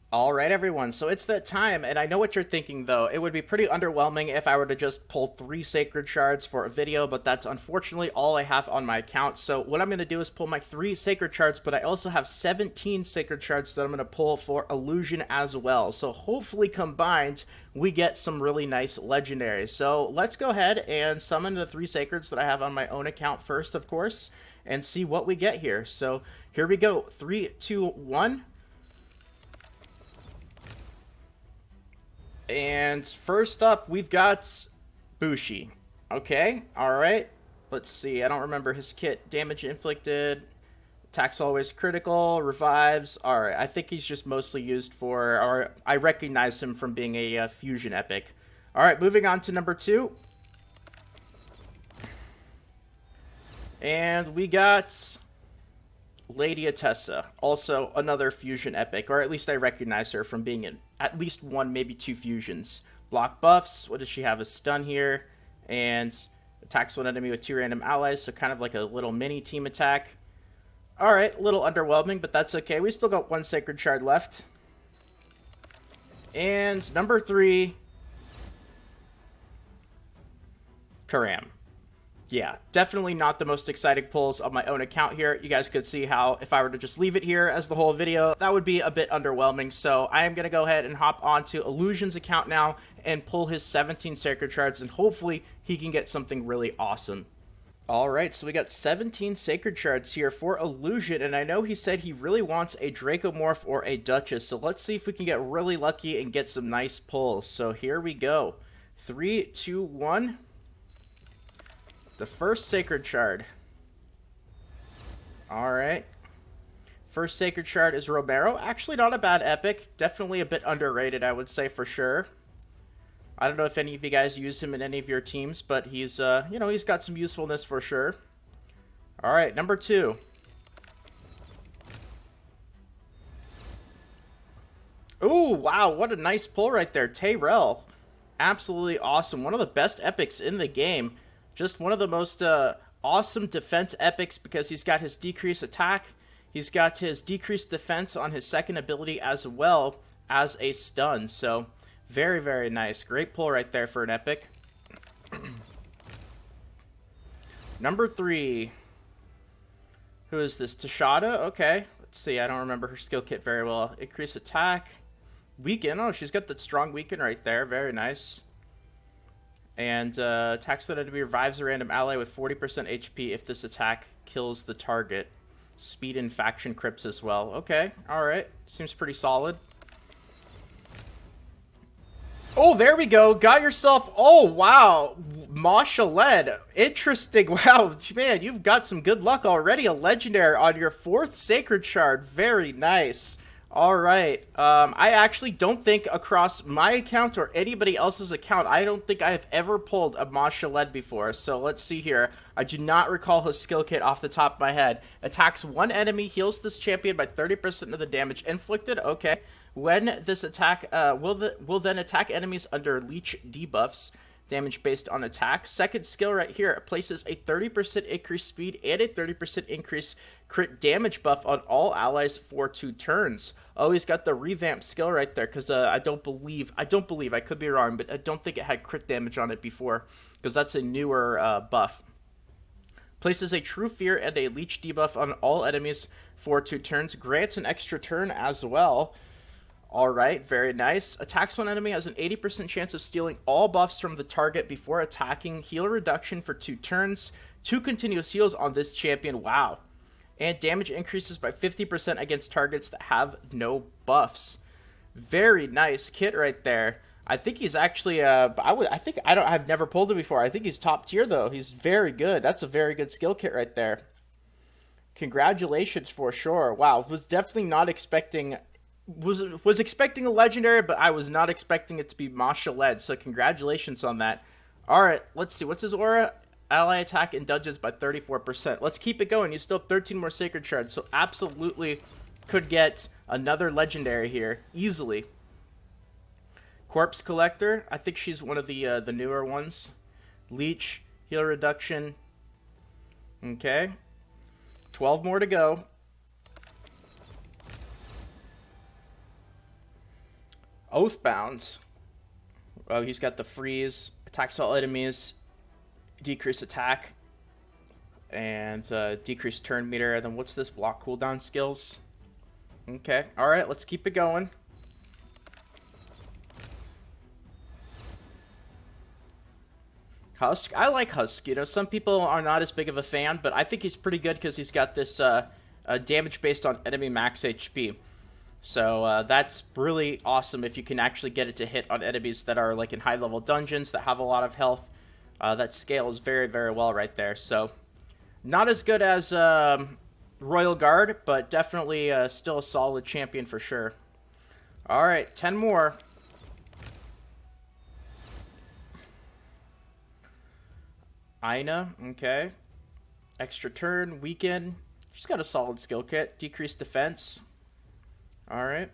All right, everyone. So it's that time, and I know what you're thinking, though. It would be pretty underwhelming if I were to just pull 3 sacred shards for a video, but that's unfortunately all I have on my account. So what I'm going to do is pull my 3 sacred shards, but I also have 17 sacred shards that I'm going to pull for illusion as well. So hopefully combined, we get some really nice legendaries. So let's go ahead and summon the 3 sacreds that I have on my own account first, of course, and see what we get here. So here we go. 3, 2, 1. And first up, we've got Bushi. Okay, alright. Let's see, I don't remember his kit. Damage inflicted, attacks always critical, revives. Alright, I think he's just mostly used for, or I recognize him from being a fusion epic. Alright, moving on to number 2. And we got Lady Attessa, also another fusion epic, or at least I recognize her from being in at least one, maybe 2 fusions. Block buffs, what does she have? A stun here, and attacks one enemy with 2 random allies, so kind of like a little mini team attack. Alright, a little underwhelming, but that's okay. We still got 1 sacred shard left. And number 3, Karam. Yeah, definitely not the most exciting pulls on my own account here. You guys could see how if I were to just leave it here as the whole video, that would be a bit underwhelming. So I am going to go ahead and hop onto Illusion's account now and pull his 17 sacred shards, and hopefully he can get something really awesome. Alright, so we got 17 sacred shards here for Illusion, and I know he said he really wants a Draco morph or a Duchess, so let's see if we can get really lucky and get some nice pulls. So here we go. 3, 2, 1. The first sacred shard. Alright. First sacred shard is Romero. Actually not a bad epic. Definitely a bit underrated, I would say, for sure. I don't know if any of you guys use him in any of your teams, but he's, he's got some usefulness for sure. Alright, number 2. Ooh, wow, what a nice pull right there. Tyrell. Absolutely awesome. One of the best epics in the game. Just one of the most awesome defense epics because he's got his decreased attack. He's got his decreased defense on his second ability as well as a stun. So, very, very nice. Great pull right there for an epic. Number 3. Who is this? Tashada? Okay. Let's see. I don't remember her skill kit very well. Increase attack. Weaken. Oh, she's got that strong weaken right there. Very nice. And attacks that enemy revives a random ally with 40% HP if this attack kills the target. Speed and faction crypts as well. Okay, alright. Seems pretty solid. Oh, there we go. Got yourself... Oh, wow. Mashaled. Interesting. Wow, man, you've got some good luck already. A legendary on your 4th sacred shard. Very nice. Alright, I actually don't think across my account or anybody else's account, I don't think I have ever pulled a Mashaled before. So let's see here. I do not recall his skill kit off the top of my head. Attacks one enemy, heals this champion by 30% of the damage inflicted. Okay. When this attack, will then attack enemies under leech debuffs. Damage based on attack. Second skill right here, it places a 30% increased speed and a 30% increased crit damage buff on all allies for 2 turns. Oh, he's got the revamped skill right there, because I don't believe, I could be wrong, but I don't think it had crit damage on it before, because that's a newer buff. Places a true fear and a leech debuff on all enemies for 2 turns. Grants an extra turn as well. Alright, very nice. Attacks one enemy has an 80% chance of stealing all buffs from the target before attacking. Heal reduction for 2 turns. 2 continuous heals on this champion. Wow. And damage increases by 50% against targets that have no buffs. Very nice kit right there. I think he's actually, I've never pulled him before. I think he's top tier though. He's very good. That's a very good skill kit right there. Congratulations for sure. Wow, was definitely not expecting... Was expecting a legendary, but I was not expecting it to be Mashaled, so congratulations on that. Alright, let's see. What's his aura? Ally attack indulges by 34%. Let's keep it going. You still have 13 more sacred shards, so absolutely could get another legendary here. Easily. Corpse Collector. I think she's one of the newer ones. Leech. Heal reduction. Okay. 12 more to go. Oathbound. Oh, he's got the freeze. Attacks all enemies. Decrease attack. And decrease turn meter. And then what's this? Block cooldown skills. Okay. Alright, let's keep it going. Husky. I like Husky. You know, some people are not as big of a fan, but I think he's pretty good because he's got this damage based on enemy max HP. So that's really awesome if you can actually get it to hit on enemies that are like in high level dungeons that have a lot of health. That scales very, very well right there. So not as good as Royal Guard, but definitely still a solid champion for sure. All right, 10 more. Aina, okay. Extra turn, weaken. She's got a solid skill kit. Decreased defense. Alright.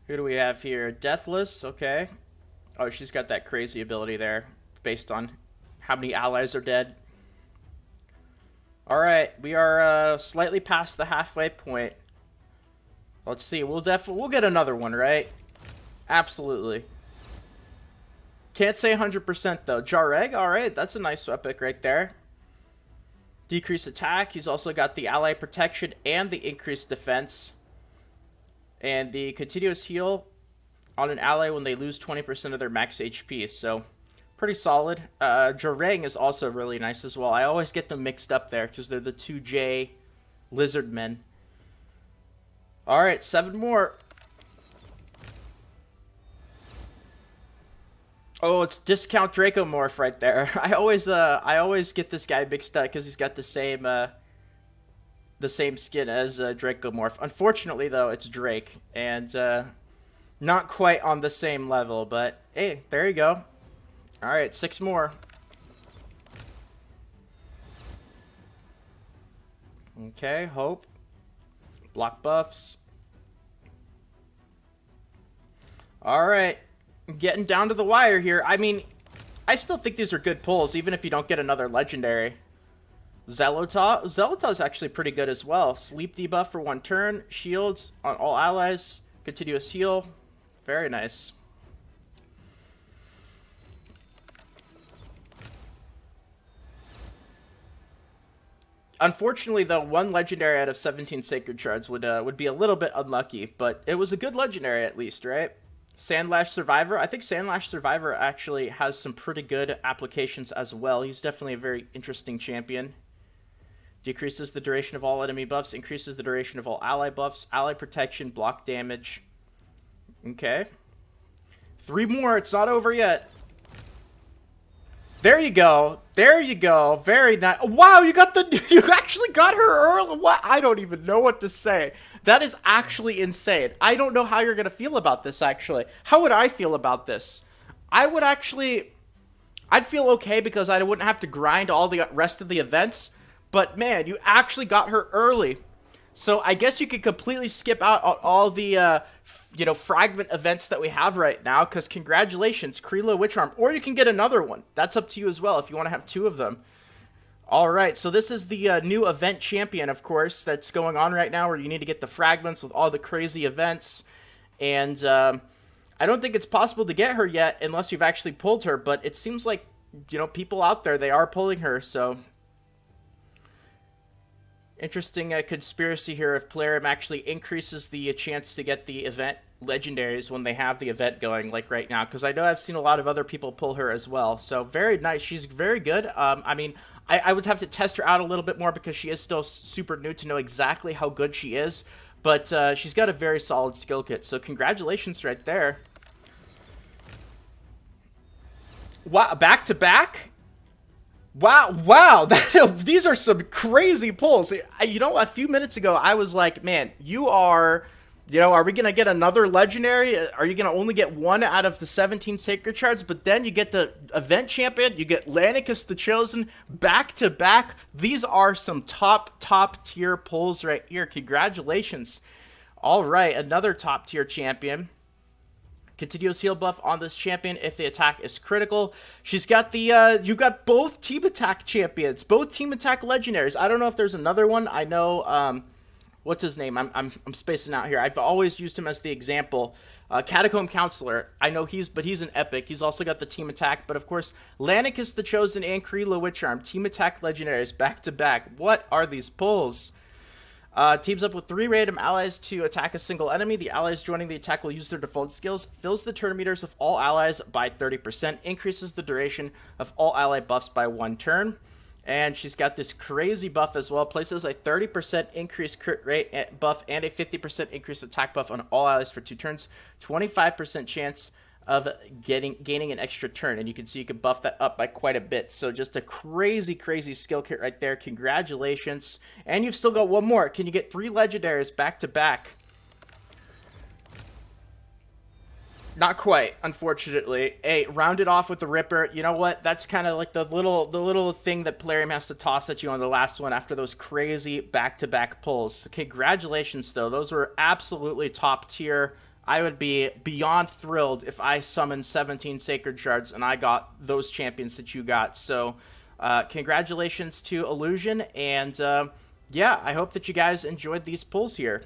Who do we have here? Deathless, okay. Oh, she's got that crazy ability there based on how many allies are dead. Alright, we are slightly past the halfway point. Let's see, we'll get another one, right? Absolutely. Can't say 100% though. Jareg, alright, that's a nice epic right there. Decrease attack. He's also got the ally protection and the increased defense. And the continuous heal on an ally when they lose 20% of their max HP. So, pretty solid. Jareg is also really nice as well. I always get them mixed up there because they're the 2J lizard men. Alright, 7 more. Oh, it's discount Draco morph right there. I always get this guy mixed up because he's got the same skin as Draco morph. Unfortunately, though, it's Drake and not quite on the same level. But hey, there you go. All right, 6 more. Okay, hope. Block buffs. All right. Getting down to the wire here. I mean, I still think these are good pulls, even if you don't get another legendary. Zelota is actually pretty good as well. Sleep debuff for 1 turn. Shields on all allies. Continuous heal. Very nice. Unfortunately, though, 1 legendary out of 17 sacred shards would be a little bit unlucky, but it was a good legendary at least, right? Sandlash Survivor. I think Sandlash Survivor actually has some pretty good applications as well. He's definitely a very interesting champion. Decreases the duration of all enemy buffs. Increases the duration of all ally buffs. Ally protection. Block damage. Okay. 3 more. It's not over yet. There you go. There you go. Very nice. Wow, you actually got her early. What? I don't even know what to say. That is actually insane. I don't know how you're going to feel about this, actually. How would I feel about this? I'd feel okay because I wouldn't have to grind all the rest of the events. But man, you actually got her early. So I guess you could completely skip out on all the, fragment events that we have right now. Because congratulations, Krila Witch Arm. Or you can get another one. That's up to you as well if you want to have 2 of them. Alright, so this is the new event champion, of course, that's going on right now where you need to get the fragments with all the crazy events. And I don't think it's possible to get her yet unless you've actually pulled her. But it seems like, people out there, they are pulling her, so... Interesting conspiracy here if Plarium actually increases the chance to get the event legendaries when they have the event going, like right now. Because I know I've seen a lot of other people pull her as well. So very nice. She's very good. I mean, I would have to test her out a little bit more because she is still super new to know exactly how good she is. But she's got a very solid skill kit. So congratulations right there. Wow, back to back? Wow, these are some crazy pulls. A few minutes ago, I was like, man, are we going to get another legendary? Are you going to only get 1 out of the 17 sacred shards? But then you get the event champion, you get Lanicus the Chosen, back to back. These are some top tier pulls right here. Congratulations. All right, another top tier champion. Continuous heal buff on this champion if the attack is critical. She's got the, you've got both team attack champions, both team attack legendaries. I don't know if there's another one. I know what's his name? I'm spacing out here. I've always used him as the example. Catacomb Counselor. I know he's an epic. He's also got the team attack, but of course, Lanicus the Chosen and Kree Witch Arm. Team attack legendaries back to back. What are these pulls? Teams up with 3 random allies to attack a single enemy. The allies joining the attack will use their default skills. Fills the turn meters of all allies by 30%. Increases the duration of all ally buffs by 1 turn. And she's got this crazy buff as well. Places a 30% increased crit rate buff and a 50% increased attack buff on all allies for 2 turns. 25% chance of gaining an extra turn, and you can see you can buff that up by quite a bit. So just a crazy skill kit right there. Congratulations. And you've still got one more. Can you get 3 legendaries back to back? Not quite, unfortunately. Hey, round it off with the Ripper. You know what? That's kind of like the little thing that Plarium has to toss at you on the last one after those crazy back-to-back pulls. Congratulations, though. Those were absolutely top tier. I would be beyond thrilled if I summoned 17 Sacred Shards and I got those champions that you got. So, congratulations to Illusion, and yeah, I hope that you guys enjoyed these pulls here.